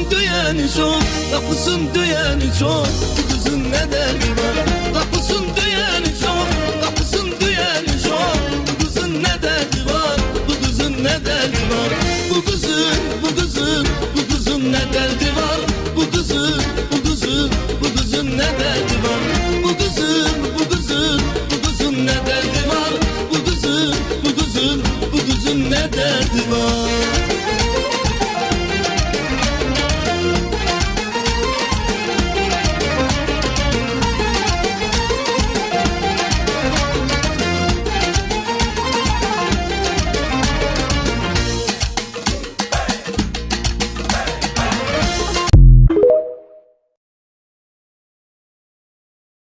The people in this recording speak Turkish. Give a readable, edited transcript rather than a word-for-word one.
Kapısın döyeni çok, kapısın döyeni çok. Bu kızın ne derdi var? Kapısın döyeni çok, kapısın döyeni çok. Bu kızın ne derdi var? Bu kızın ne derdi var? Bu kızın, bu kızın, bu kızın ne derdi var? Bu kızın, bu kızın, bu kızın ne derdi var? Bu kızın, bu kızın, bu kızın ne derdi var? Bu kızın, bu kızın, bu kızın ne derdi var?